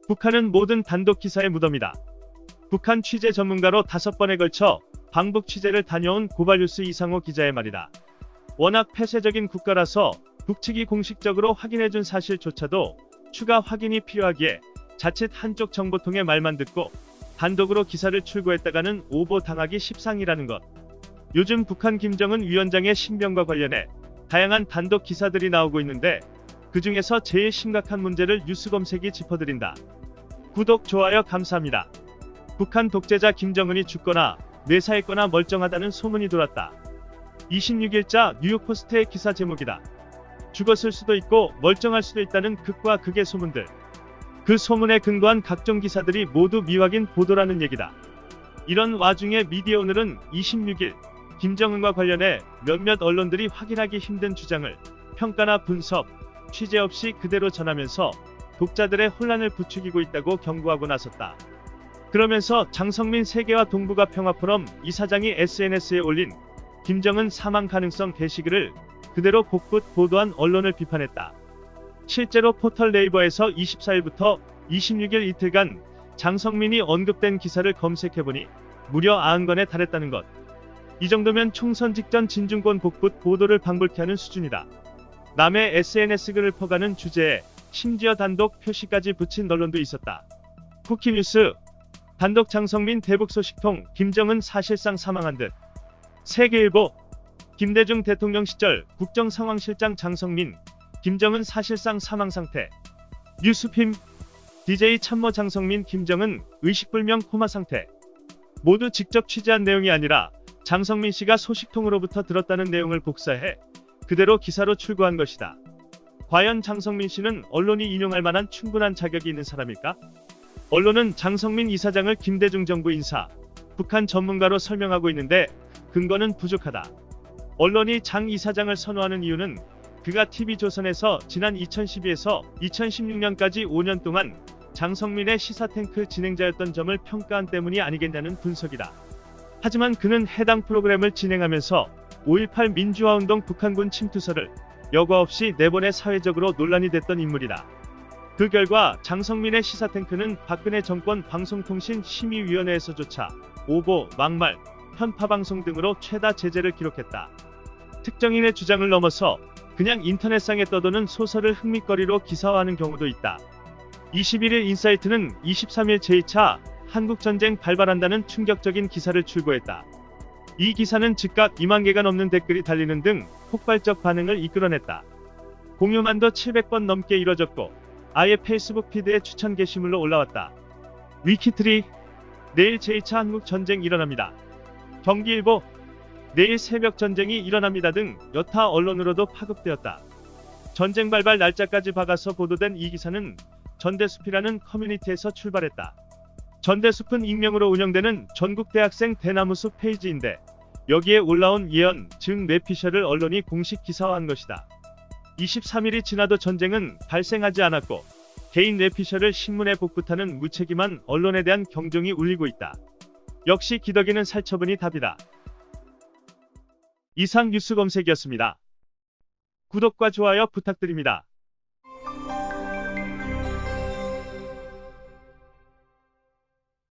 북한은 모든 단독 기사의 무덤이다. 북한 취재 전문가로 5번에 걸쳐 방북 취재를 다녀온 고발뉴스 이상호 기자의 말이다. 워낙 폐쇄적인 국가라서 북측이 공식적으로 확인해준 사실조차도 추가 확인이 필요하기에 자칫 한쪽 정보통의 말만 듣고 단독으로 기사를 출고했다가는 오보당하기 십상이라는 것. 요즘 북한 김정은 위원장의 신병과 관련해 다양한 단독 기사들이 나오고 있는데 그 중에서 제일 심각한 문제를 뉴스검색이 짚어드린다. 구독, 좋아요 감사합니다. 북한 독재자 김정은이 죽거나 뇌사했거나 멀쩡하다는 소문이 돌았다. 26일자 뉴욕포스트의 기사 제목이다. 죽었을 수도 있고 멀쩡할 수도 있다는 극과 극의 소문들. 그 소문에 근거한 각종 기사들이 모두 미확인 보도라는 얘기다. 이런 와중에 미디어오늘은 26일 김정은과 관련해 몇몇 언론들이 확인하기 힘든 주장을 평가나 분석, 취재 없이 그대로 전하면서 독자들의 혼란을 부추기고 있다고 경고하고 나섰다. 그러면서 장성민 세계화 동북아 평화포럼 이사장이 SNS에 올린 김정은 사망 가능성 게시글을 그대로 복붙 보도한 언론을 비판했다. 실제로 포털 네이버에서 24일부터 26일 이틀간 장성민이 언급된 기사를 검색해보니 무려 90건에 달했다는 것. 이 정도면 총선 직전 진중권 복붙 보도를 방불케 하는 수준이다. 남의 SNS 글을 퍼가는 주제에 심지어 단독 표시까지 붙인 언론도 있었다. 쿠키뉴스 단독 장성민 대북 소식통 김정은 사실상 사망한 듯. 세계일보 김대중 대통령 시절 국정상황실장 장성민 김정은 사실상 사망 상태. 뉴스핌 DJ 참모 장성민 김정은 의식불명 코마 상태. 모두 직접 취재한 내용이 아니라 장성민 씨가 소식통으로부터 들었다는 내용을 복사해 그대로 기사로 출고한 것이다. 과연 장성민 씨는 언론이 인용할 만한 충분한 자격이 있는 사람일까? 언론은 장성민 이사장을 김대중 정부 인사, 북한 전문가로 설명하고 있는데 근거는 부족하다. 언론이 장 이사장을 선호하는 이유는 그가 TV조선에서 지난 2012에서 2016년까지 5년 동안 장성민의 시사탱크 진행자였던 점을 평가한 때문이 아니겠냐는 분석이다. 하지만 그는 해당 프로그램을 진행하면서 5.18 민주화운동 북한군 침투설을 여과 없이 내보내 사회적으로 논란이 됐던 인물이다. 그 결과 장성민의 시사탱크는 박근혜 정권 방송통신심의위원회에서조차 오보, 막말, 편파방송 등으로 최다 제재를 기록했다. 특정인의 주장을 넘어서 그냥 인터넷상에 떠도는 소설을 흥미거리로 기사화하는 경우도 있다. 21일 인사이트는 23일 제2차 한국전쟁 발발한다는 충격적인 기사를 출고했다. 이 기사는 즉각 2만 개가 넘는 댓글이 달리는 등 폭발적 반응을 이끌어냈다. 공유만도 700번 넘게 이뤄졌고 아예 페이스북 피드에 추천 게시물로 올라왔다. 위키트리 내일 제2차 한국전쟁 일어납니다. 경기일보 내일 새벽 전쟁이 일어납니다 등 여타 언론으로도 파급되었다. 전쟁 발발 날짜까지 박아서 보도된 이 기사는 전대숲이라는 커뮤니티에서 출발했다. 전대숲은 익명으로 운영되는 전국대학생 대나무숲 페이지인데 여기에 올라온 예언, 즉 뇌피셜을 언론이 공식 기사화한 것이다. 23일이 지나도 전쟁은 발생하지 않았고 개인 뇌피셜을 신문에 복붙하는 무책임한 언론에 대한 경종이 울리고 있다. 역시 기덕이는 살처분이 답이다. 이상 뉴스 검색이었습니다. 구독과 좋아요 부탁드립니다.